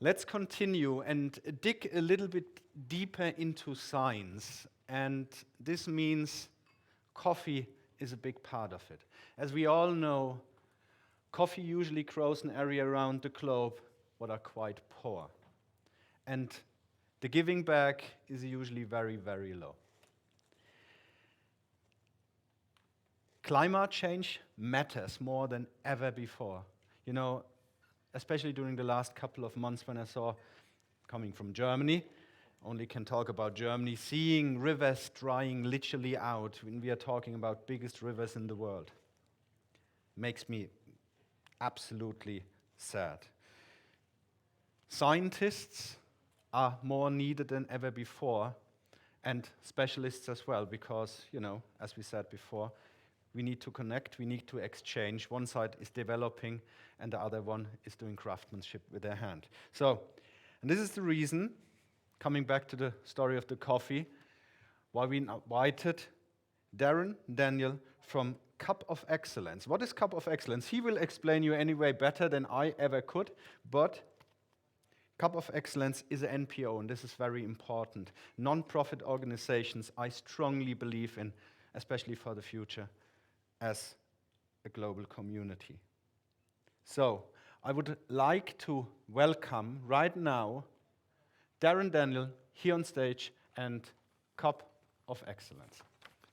Let's continue and dig a little bit deeper into science. And this means coffee is a big part of it. As we all know, coffee usually grows in an area around the globe that are quite poor. And the giving back is usually very, very low. Climate change matters more than ever before. You know, especially during the last couple of months when I saw, coming from Germany, only can talk about Germany, seeing rivers drying literally out when we are talking about biggest rivers in the world. Makes me absolutely sad. Scientists are more needed than ever before, and specialists as well, because, you know, as we said before, we need to connect, we need to exchange. One side is developing, and the other one is doing craftsmanship with their hand. So, and this is the reason, coming back to the story of the coffee, why we invited Darrin Daniel from Cup of Excellence. What is Cup of Excellence? He will explain you anyway better than I ever could, but Cup of Excellence is an NPO, and this is very important. Non-profit organizations I strongly believe in, especially for the future, as a global community. So, I would like to welcome right now Darrin Daniel here on stage and Cup of Excellence.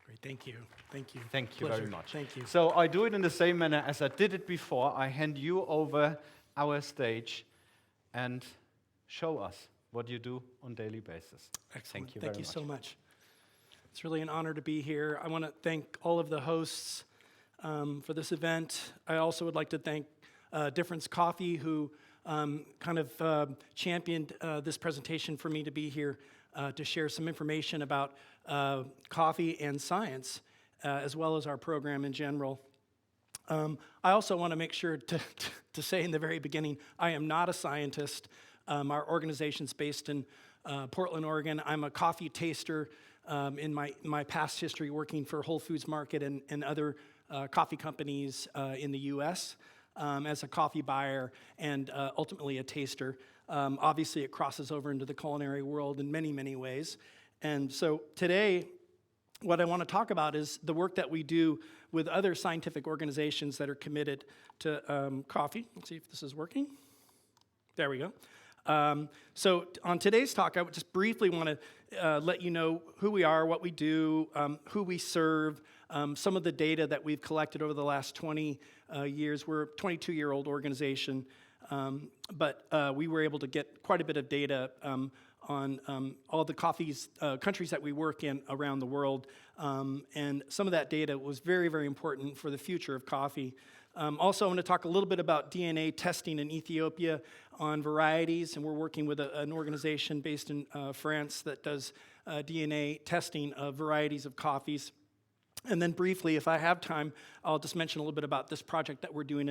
Great, thank you. Thank you. Thank you Pleasure. very much. Thank you. So I do it in the same manner as I did it before. I hand you over our stage and show us what you do on a daily basis. Excellent. Thank you Thank very you much. so much. It's really an honor to be here. I want to thank all of the hosts for this event. I also would like to thank Difference Coffee, who championed this presentation for me to be here to share some information about coffee and science, as well as our program in general. I also want to make sure to say in the very beginning, I am not a scientist. Our organization's based in Portland, Oregon. I'm a coffee taster in my past history working for Whole Foods Market and other coffee companies in the U.S. As a coffee buyer and ultimately a taster. Obviously, it crosses over into the culinary world in many, many ways. And so today, what I want to talk about is the work that we do with other scientific organizations that are committed to coffee. Let's see if this is working. There we go. So on today's talk, I would just briefly want to let you know who we are, what we do, who we serve, some of the data that we've collected over the last 20 years. We're a 22-year-old organization, but we were able to get quite a bit of data on all the countries that we work in around the world, and some of that data was very, very important for the future of coffee. Also, I want to talk a little bit about DNA testing in Ethiopia on varieties, and we're working with an organization based in France that does DNA testing of varieties of coffees. And then briefly, if I have time, I'll just mention a little bit about this project that we're doing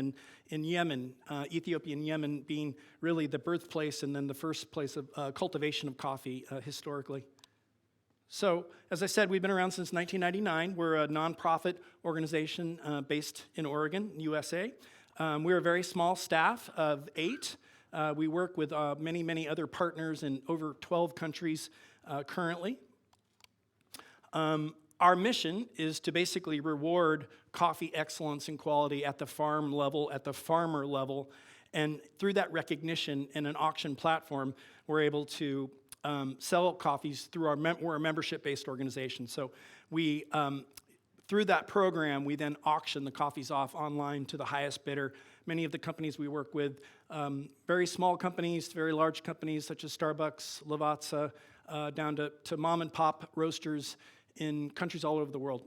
in Yemen, Ethiopia and Yemen being really the birthplace and then the first place of cultivation of coffee historically. So, as I said, we've been around since 1999. We're a nonprofit organization based in Oregon, USA. We're a very small staff of 8. We work with many, many other partners in over 12 countries currently. Our mission is to basically reward coffee excellence and quality at the farm level, at the farmer level, and through that recognition in an auction platform, we're able to sell coffees through we're a membership-based organization. So we, through that program, we then auction the coffees off online to the highest bidder. Many of the companies we work with, very small companies, very large companies such as Starbucks, Lavazza, down to mom and pop roasters in countries all over the world.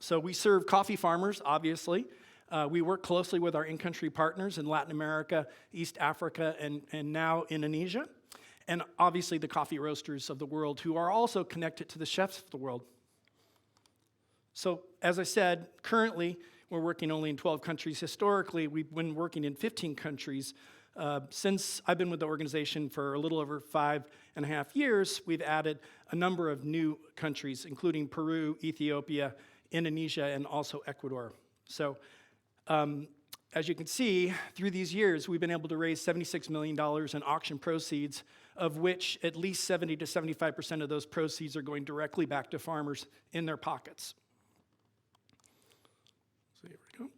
So we serve coffee farmers, obviously. We work closely with our in-country partners in Latin America, East Africa, and now Indonesia. And obviously the coffee roasters of the world who are also connected to the chefs of the world. So as I said, currently we're working only in 12 countries. Historically, we've been working in 15 countries. Since I've been with the organization for a little over 5.5 years, we've added a number of new countries, including Peru, Ethiopia, Indonesia, and also Ecuador. So as you can see, through these years, we've been able to raise $76 million in auction proceeds, of which at least 70 to 75% of those proceeds are going directly back to farmers in their pockets. So here we go.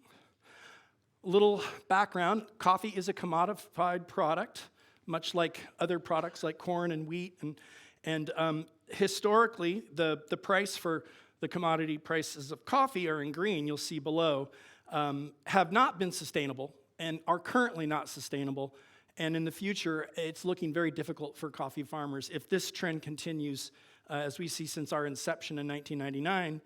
A little background, coffee is a commodified product, much like other products like corn and wheat. And historically, the price for the commodity prices of coffee are in green, you'll see below, have not been sustainable and are currently not sustainable. And in the future, it's looking very difficult for coffee farmers. If this trend continues, as we see since our inception in 1999,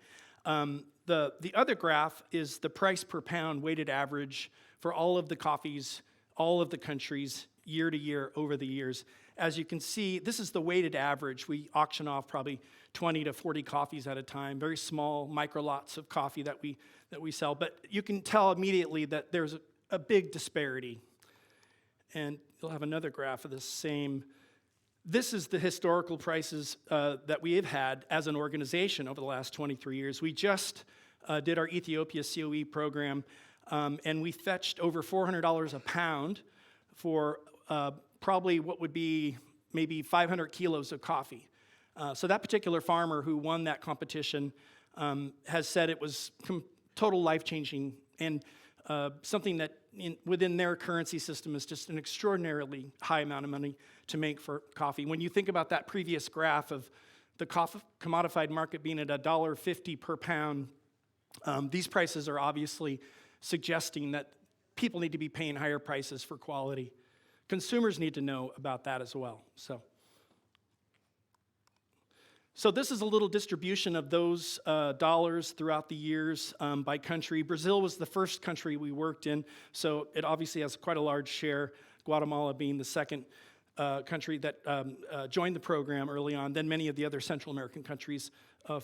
the other graph is the price per pound weighted average for all of the coffees, all of the countries, year to year over the years. As you can see, this is the weighted average. We auction off probably 20 to 40 coffees at a time, very small micro lots of coffee that we sell. But you can tell immediately that there's a big disparity. And you'll have another graph of the same. This is the historical prices that we have had as an organization over the last 23 years. We just did our Ethiopia COE program, and we fetched over $400 a pound for probably what would be maybe 500 kilos of coffee. So that particular farmer who won that competition has said it was total life-changing and something that within their currency system is just an extraordinarily high amount of money to make for coffee. When you think about that previous graph of the commodified market being at $1.50 per pound, these prices are obviously suggesting that people need to be paying higher prices for quality. Consumers need to know about that as well. So this is a little distribution of those dollars throughout the years by country. Brazil was the first country we worked in, so it obviously has quite a large share, Guatemala being the second country that joined the program early on. Then many of the other Central American countries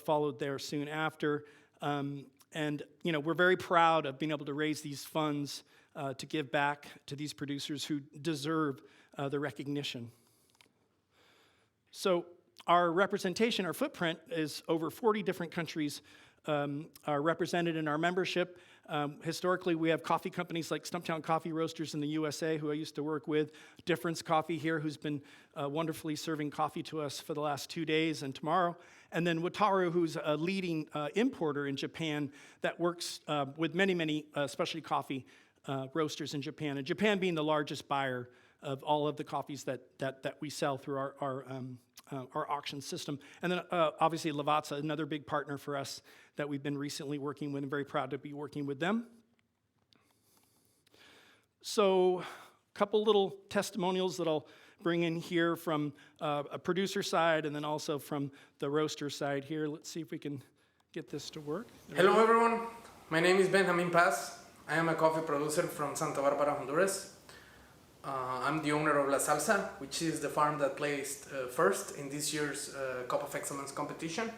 followed there soon after. And we're very proud of being able to raise these funds to give back to these producers who deserve the recognition. So our representation, our footprint is over 40 different countries are represented in our membership. Historically, we have coffee companies like Stumptown Coffee Roasters in the USA, who I used to work with, Difference Coffee here, who's been wonderfully serving coffee to us for the last 2 days and tomorrow. And then Wataru, who's a leading importer in Japan that works with many specialty coffee roasters in Japan. And Japan being the largest buyer of all of the coffees that we sell through our auction system. And then obviously Lavazza, another big partner for us that we've been recently working with and very proud to be working with them. So a couple little testimonials that I'll bring in here from a producer side and then also from the roaster side here. Let's see if we can get this to work. Hello everyone, my name is Benjamin Paz. I am a coffee producer from Santa Barbara, Honduras. I'm the owner of La Salsa, which is the farm that placed first in this year's Cup of Excellence competition.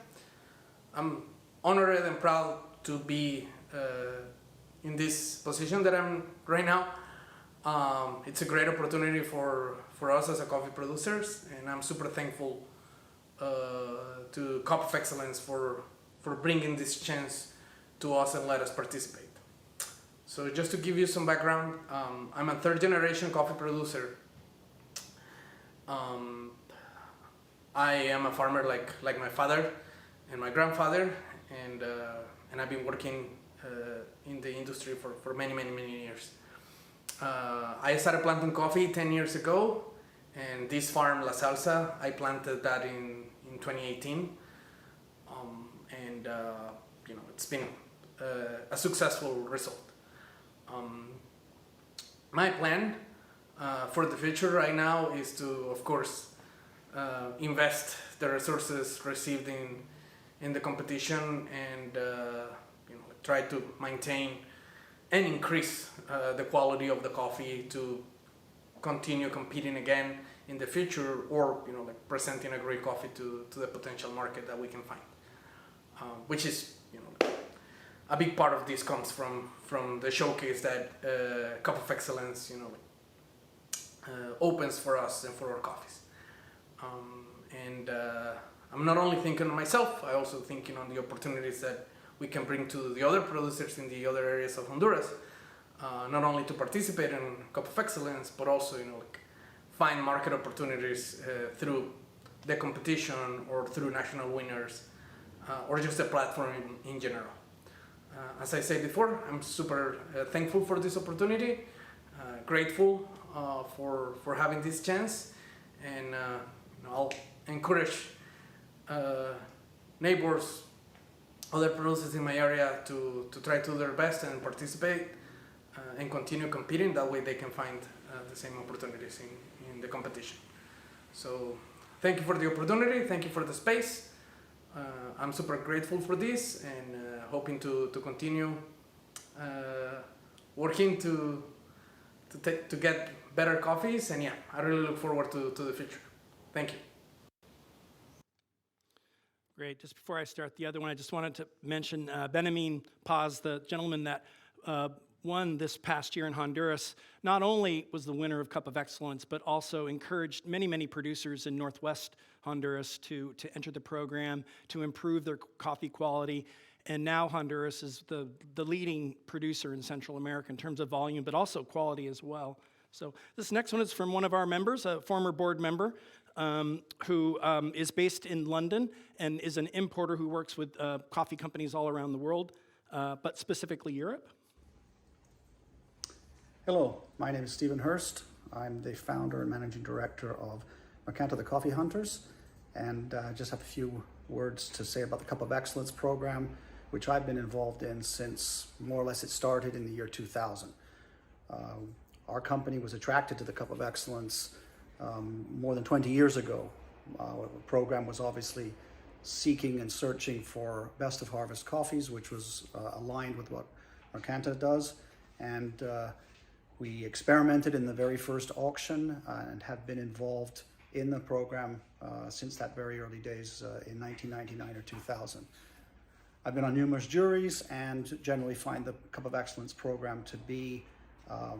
I'm honored and proud to be in this position that I'm right now. It's a great opportunity for us as a coffee producers, and I'm super thankful to Cup of Excellence for bringing this chance to us and let us participate. So just to give you some background, I'm a third generation coffee producer. I am a farmer like my father and my grandfather, and I've been working in the industry for many years. I started planting coffee 10 years ago, and this farm, La Salsa, I planted that in 2018. It's been a successful result. My plan for the future right now is to, of course, invest the resources received in the competition and try to maintain and increase the quality of the coffee to continue competing again in the future, or presenting a great coffee to the potential market that we can find, which is a big part of this comes from the showcase that Cup of Excellence opens for us and for our coffees. I'm not only thinking of myself, I also thinking on the opportunities that we can bring to the other producers in the other areas of Honduras not only to participate in Cup of Excellence, but also like find market opportunities through the competition or through national winners, or just a platform in general. As I said before, I'm super thankful for this opportunity, grateful for having this chance, and I'll encourage neighbors, other producers in my area to try to do their best and participate and continue competing. That way they can find the same opportunities in the competition. So thank you for the opportunity, thank you for the space. I'm super grateful for this, and hoping to continue working to get better coffees, and yeah, I really look forward to the future. Thank you. Great. Just before I start the other one, I just wanted to mention Benjamin Paz, the gentleman that won this past year in Honduras, not only was the winner of Cup of Excellence, but also encouraged many, many producers in Northwest Honduras to enter the program, to improve their coffee quality. And now Honduras is the leading producer in Central America in terms of volume, but also quality as well. So this next one is from one of our members, a former board member, who is based in London and is an importer who works with coffee companies all around the world, but specifically Europe. Hello, my name is Stephen Hurst. I'm the founder and managing director of Mercanta the Coffee Hunters, and I just have a few words to say about the Cup of Excellence program, which I've been involved in since more or less it started in the year 2000. Our company was attracted to the Cup of Excellence more than 20 years ago. Our program was obviously seeking and searching for best of harvest coffees, which was aligned with what Mercanta does, and we experimented in the very first auction and have been involved in the program since that very early days in 1999 or 2000. I've been on numerous juries and generally find the Cup of Excellence program to be a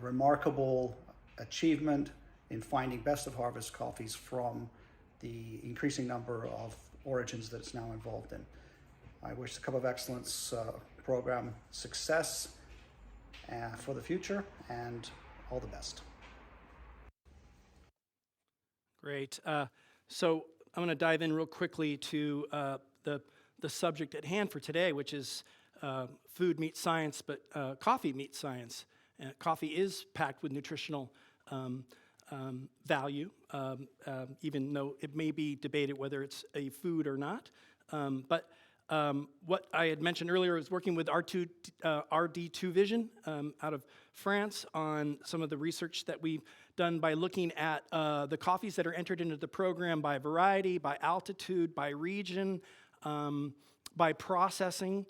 remarkable achievement in finding best of harvest coffees from the increasing number of origins that it's now involved in. I wish the Cup of Excellence program success for the future, and all the best. Great. So I'm going to dive in real quickly to the subject at hand for today, which is food meets science, but coffee meets science. Coffee is packed with nutritional value, even though it may be debated whether it's a food or not. But what I had mentioned earlier is working with RD2 Vision out of France on some of the research that we've done by looking at the coffees that are entered into the program by variety, by altitude, by region, by processing.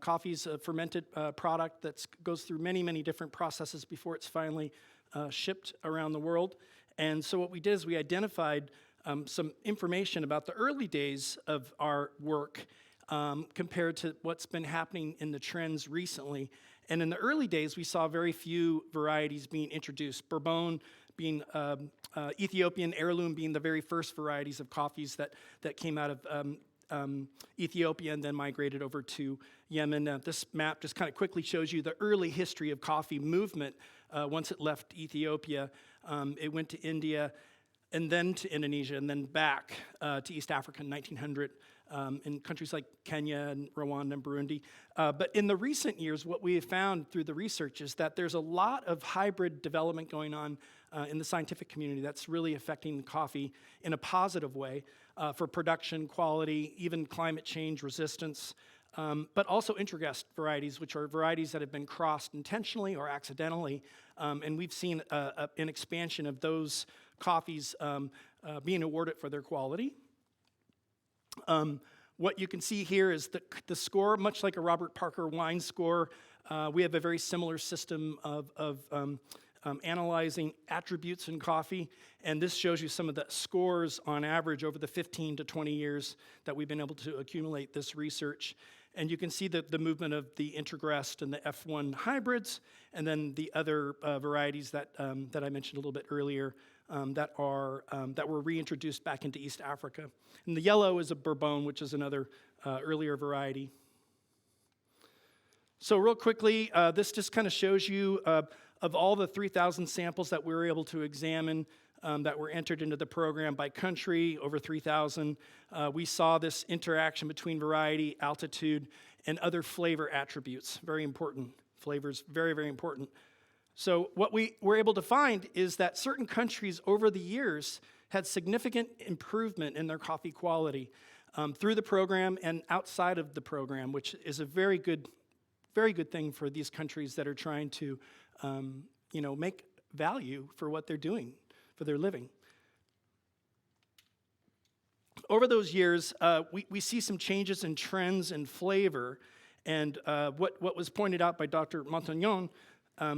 Coffee's a fermented product that goes through many, many different processes before it's finally shipped around the world. And so what we did is we identified some information about the early days of our work compared to what's been happening in the trends recently. And in the early days, we saw very few varieties being introduced. Bourbon being Ethiopian, heirloom being the very first varieties of coffees that came out of Ethiopia and then migrated over to Yemen. This map just kind of quickly shows you the early history of coffee movement once it left Ethiopia. It went to India and then to Indonesia and then back to East Africa in 1900. In countries like Kenya and Rwanda and Burundi. But in the recent years, what we have found through the research is that there's a lot of hybrid development going on in the scientific community that's really affecting coffee in a positive way for production, quality, even climate change resistance, but also intriguest varieties, which are varieties that have been crossed intentionally or accidentally. And we've seen an expansion of those coffees being awarded for their quality. What you can see here is the score, much like a Robert Parker wine score. We have a very similar system of analyzing attributes in coffee, and this shows you some of the scores on average over the 15 to 20 years that we've been able to accumulate this research. And you can see the movement of the Intriguest and the F1 hybrids, and then the other varieties that I mentioned a little bit earlier that were reintroduced back into East Africa. And the yellow is a Bourbon, which is another earlier variety. So real quickly, this just kind of shows you of all the 3,000 samples that we were able to examine that were entered into the program by country, over 3,000, we saw this interaction between variety, altitude, and other flavor attributes. Very important. Flavors, very, very important. So what we were able to find is that certain countries over the years had significant improvement in their coffee quality through the program and outside of the program, which is a very good thing for these countries that are trying to make value for what they're doing, for their living. Over those years, we see some changes in trends and flavor, and what was pointed out by Dr. Montagnon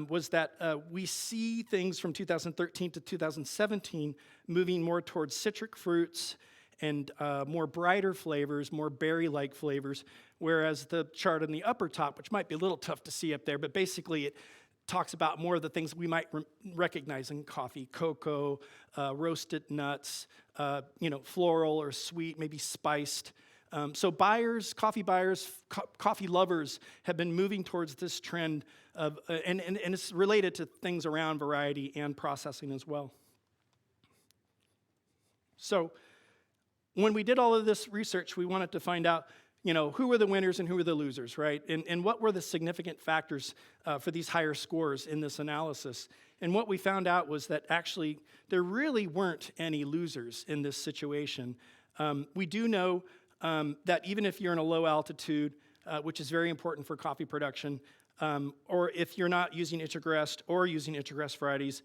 was that we see things from 2013 to 2017 moving more towards citric fruits and more brighter flavors, more berry-like flavors, whereas the chart on the upper top, which might be a little tough to see up there, but basically it talks about more of the things we might recognize in coffee: cocoa, roasted nuts, floral or sweet, maybe spiced. So buyers, coffee lovers have been moving towards this trend of, and it's related to things around variety and processing as well. So when we did all of this research, we wanted to find out, who were the winners and who were the losers, right? And what were the significant factors for these higher scores in this analysis? And what we found out was that actually there really weren't any losers in this situation. We do know that even if you're in a low altitude, which is very important for coffee production, or if you're not using intergressed or using intergressed varieties,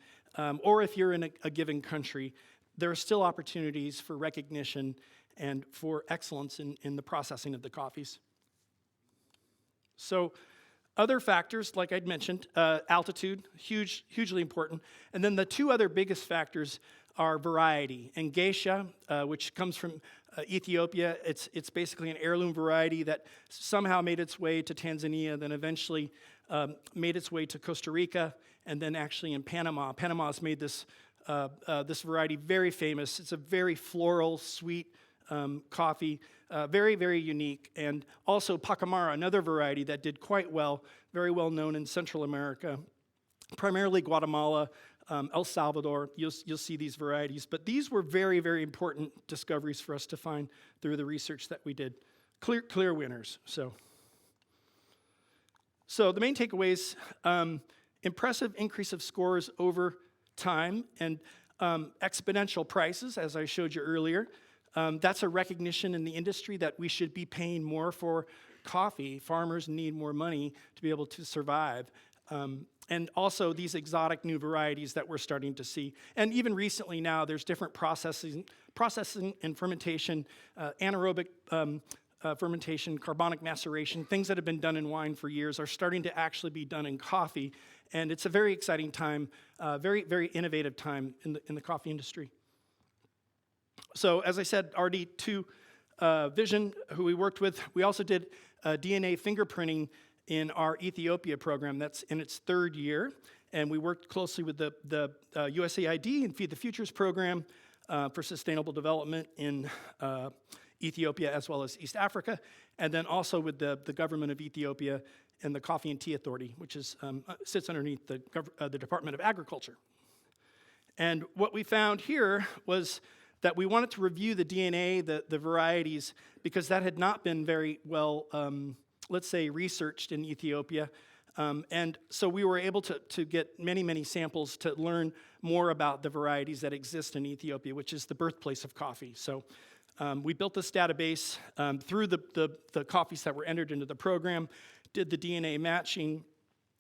or if you're in a given country, there are still opportunities for recognition and for excellence in the processing of the coffees. So other factors, like I'd mentioned, altitude, hugely important. And then the two other biggest factors are variety. And geisha, which comes from Ethiopia, it's basically an heirloom variety that somehow made its way to Tanzania, then eventually made its way to Costa Rica, and then actually in Panama. Panama's made this variety very famous. It's a very floral, sweet coffee, very, very unique. And also Pacamara, another variety that did quite well, very well known in Central America, primarily Guatemala, El Salvador. You'll see these varieties. But these were very, very important discoveries for us to find through the research that we did. Clear winners. So the main takeaways, impressive increase of scores over time and exponential prices, as I showed you earlier. That's a recognition in the industry that we should be paying more for coffee. Farmers need more money to be able to survive. And also these exotic new varieties that we're starting to see. And even recently now, there's different processing and fermentation, anaerobic fermentation, carbonic maceration, things that have been done in wine for years are starting to actually be done in coffee. And it's a very exciting time, very, very innovative time in the coffee industry. So as I said, RD2 Vision, who we worked with, we also did DNA fingerprinting in our Ethiopia program. That's in its third year. And we worked closely with the USAID and Feed the Futures program for sustainable development in Ethiopia as well as East Africa. And then also with the government of Ethiopia and the Coffee and Tea Authority, which is, sits underneath the Department of Agriculture. And what we found here was that we wanted to review the DNA, the varieties, because that had not been very well, let's say, researched in Ethiopia. And so we were able to get many, many samples to learn more about the varieties that exist in Ethiopia, which is the birthplace of coffee. So we built this database through the coffees that were entered into the program, did the DNA matching.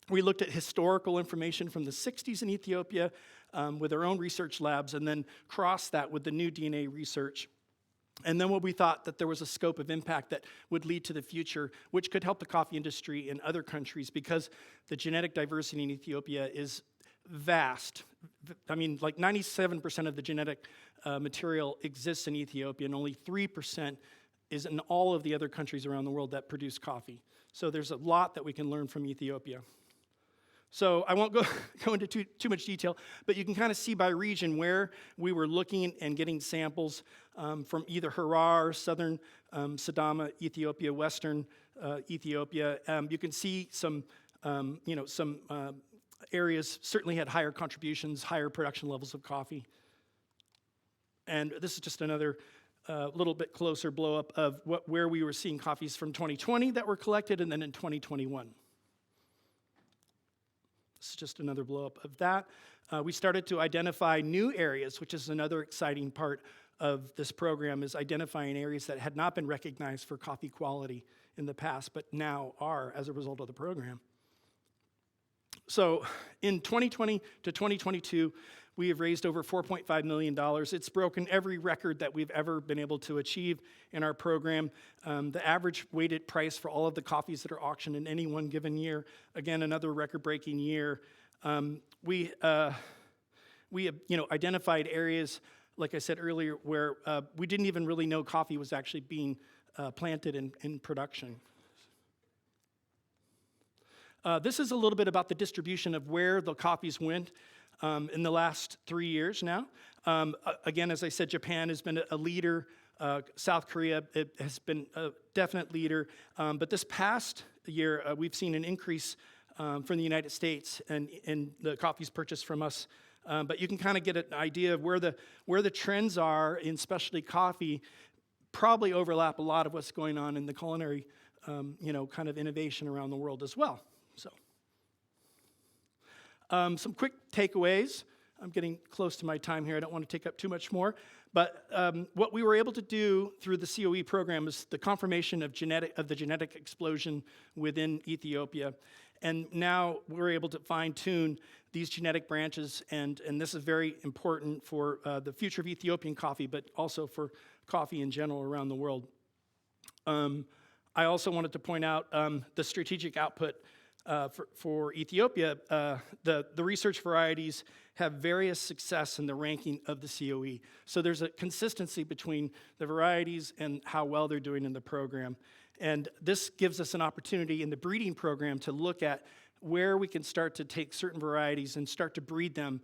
We looked at historical information from the 60s in Ethiopia with our own research labs, and then crossed that with the new DNA research. And then when we thought that there was a scope of impact that would lead to the future, which could help the coffee industry in other countries, because the genetic diversity in Ethiopia is vast. I mean, like 97% of the genetic material exists in Ethiopia, and only 3% is in all of the other countries around the world that produce coffee. So there's a lot that we can learn from Ethiopia. So I won't go into too much detail, but you can kind of see by region where we were looking and getting samples from either Harar, southern Sidama, Ethiopia, western Ethiopia. You can see some, some areas certainly had higher contributions, higher production levels of coffee. And this is just another little bit closer blow up of where we were seeing coffees from 2020 that were collected, and then in 2021. This is just another blow up of that. We started to identify new areas, which is another exciting part of this program, is identifying areas that had not been recognized for coffee quality in the past, but now are as a result of the program. So in 2020 to 2022, we have raised over $4.5 million. It's broken every record that we've ever been able to achieve in our program. The average weighted price for all of the coffees that are auctioned in any one given year, again, another record-breaking year. We identified areas, like I said earlier, where we didn't even really know coffee was actually being planted in production. This is a little bit about the distribution of where the coffees went in the last 3 years now. Again, as I said, Japan has been a leader. South Korea has been a definite leader. But this past year, we've seen an increase from the United States and the coffees purchased from us. But you can kind of get an idea of where the trends are in specialty coffee. Probably overlap a lot of what's going on in the culinary, kind of innovation around the world as well. So, some quick takeaways. I'm getting close to my time here. I don't want to take up too much more. But what we were able to do through the COE program is the confirmation of the genetic explosion within Ethiopia. And now we're able to fine-tune these genetic branches, and this is very important for the future of Ethiopian coffee, but also for coffee in general around the world. I also wanted to point out the strategic output for Ethiopia. The research varieties have various success in the ranking of the COE. So there's a consistency between the varieties and how well they're doing in the program. And this gives us an opportunity in the breeding program to look at where we can start to take certain varieties and start to breed them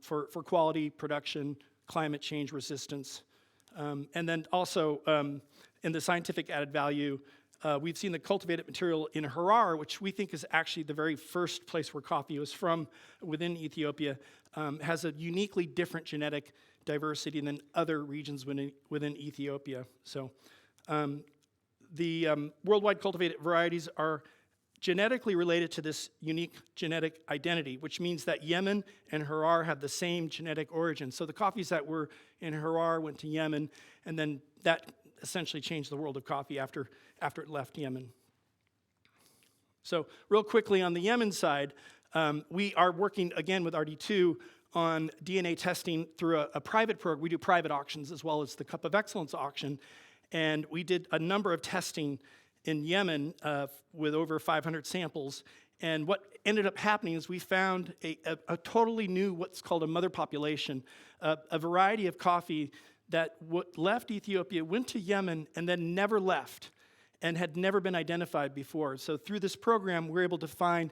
for quality, production, climate change resistance. And then also in the scientific added value, we've seen the cultivated material in Harar, which we think is actually the very first place where coffee was from within Ethiopia, has a uniquely different genetic diversity than other regions within Ethiopia. So the worldwide cultivated varieties are genetically related to this unique genetic identity, which means that Yemen and Harar have the same genetic origin. So the coffees that were in Harar went to Yemen, and then that essentially changed the world of coffee after it left Yemen. So real quickly on the Yemen side, we are working again with RD2 on DNA testing through a private program. We do private auctions as well as the Cup of Excellence auction. And we did a number of testing in Yemen with over 500 samples. And what ended up happening is we found a totally new, what's called a mother population, a variety of coffee that left Ethiopia, went to Yemen, and then never left and had never been identified before. So through this program, we're able to find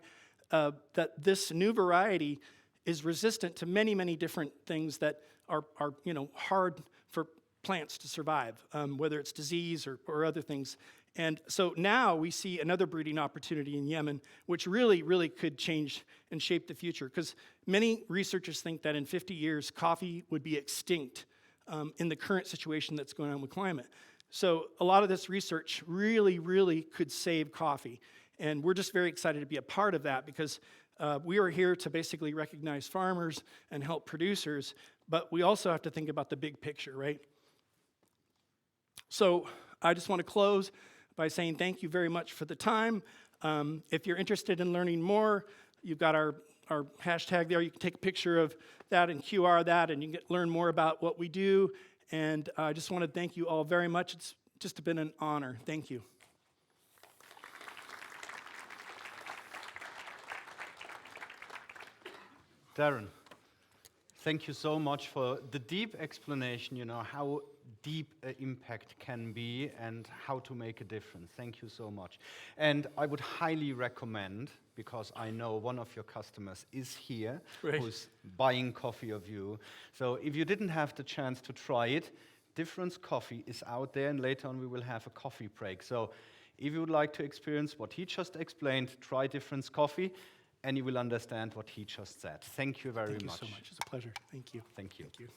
that this new variety is resistant to many, many different things that are hard for plants to survive, whether it's disease or other things. And so now we see another breeding opportunity in Yemen, which really, really could change and shape the future. Because many researchers think that in 50 years, coffee would be extinct in the current situation that's going on with climate. So a lot of this research really, really could save coffee. And we're just very excited to be a part of that because we are here to basically recognize farmers and help producers, but we also have to think about the big picture, right? So I just want to close by saying thank you very much for the time. If you're interested in learning more, you've got our hashtag there. You can take a picture of that and QR that, and you can learn more about what we do. And I just want to thank you all very much. It's just been an honor. Thank you. Darrin, thank you so much for the deep explanation, how deep an impact can be and how to make a difference. Thank you so much. And I would highly recommend, because I know one of your customers is here, Great. Who's buying coffee of you. So if you didn't have the chance to try it, Difference Coffee is out there, and later on we will have a coffee break. So If you would like to experience what he just explained, try Difference Coffee, and you will understand what he just said. Thank you very Thank you much. so much. It's a pleasure. Thank you. Thank you. Thank you.